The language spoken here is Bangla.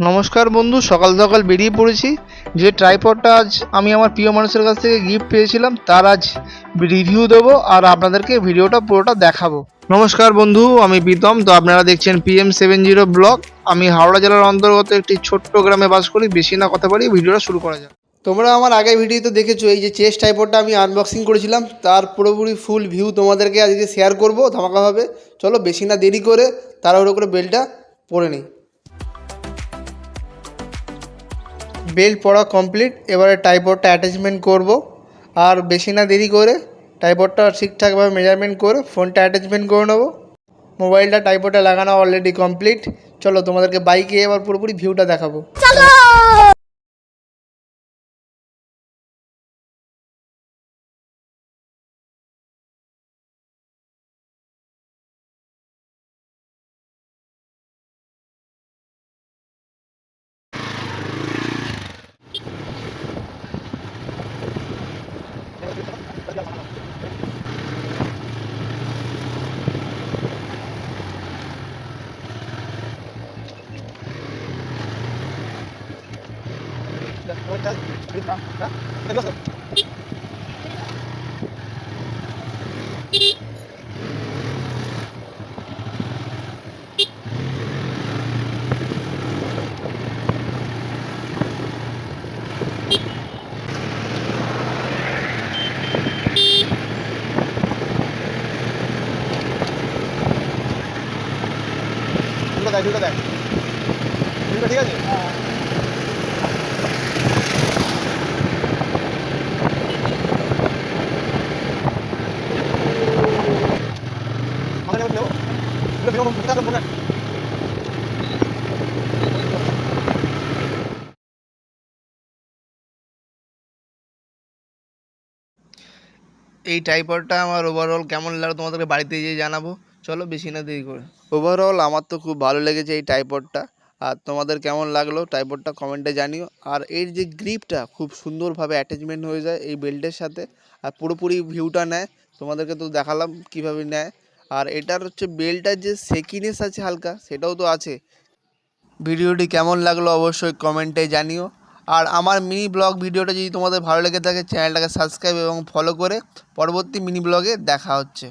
নমস্কার বন্ধু, সকাল সকাল বেরিয়ে পড়েছি। যে ট্রাইপডটা আজ আমি আমার প্রিয় মানুষের কাছ থেকে গিফট পেয়েছিলাম তার আজ রিভিউ দেবো আর আপনাদেরকে ভিডিওটা পুরোটা দেখাবো। নমস্কার বন্ধু, আমি প্রীতম। তো আপনারা দেখছেন PM70 ব্লগ। আমি হাওড়া জেলার অন্তর্গত একটি ছোট্ট গ্রামে বাস করি। বেশি না কথা বাড়িয়ে ভিডিওটা শুরু করা যাক। তোমরা আমার আগের ভিডিওতে দেখেছো এই যে চেস্ট ট্রাইপডটা আমি আনবক্সিং করেছিলাম, তার পুরোপুরি ফুল ভিউ তোমাদেরকে আজকে শেয়ার করবো ধামাকাভাবে। চলো বেশি না দেরি করে তাড়াহুড়ো করে বেলটা পরে নিই। বেল্ট পরা কমপ্লিট। এবারে ট্রাইপডটা অ্যাটাচমেন্ট করব। আর বেশি না দেরি করে ট্রাইপডটা ঠিকঠাকভাবে মেজারমেন্ট করে ফোনটা অ্যাটাচমেন্ট করে নেবো। মোবাইলটা ট্রাইপডে লাগানো অলরেডি কমপ্লিট। চলো তোমাদেরকে বাইকে এবার পুরোপুরি ভিউটা দেখাবো। ভিউটা দেখ, ভিউটা ঠিক আছে। এই ট্রাইপডটা আমার ওভারঅল কেমন লাগলো তোমাদেরকে বাড়িতে গিয়ে জানাবো। চলো বেশি না দেরি করে। ওভারঅল আমার তো খুব ভালো লেগেছে এই ট্রাইপডটা। আর তোমাদের কেমন লাগলো ট্রাইপডটা কমেন্টে জানিও। আর এর যে গ্রিপটা খুব সুন্দরভাবে অ্যাটাচমেন্ট হয়ে যায় এই বেল্টের সাথে, আর পুরোপুরি ভিউটা নেয়। তোমাদেরকে তো দেখালাম কীভাবে নেয়। আর এটার হচ্ছে বেল্টটার যে সেকিনেস আছে হালকা, সেটাও তো আছে। ভিডিওটি কেমন লাগলো অবশ্যই কমেন্টে জানিও। আর আমার মিনি ব্লগ ভিডিওটা যদি তোমাদের ভালো লেগে থাকে চ্যানেলটাকে সাবস্ক্রাইব এবং ফলো করে পরবর্তী মিনি ব্লগে দেখা হচ্ছে।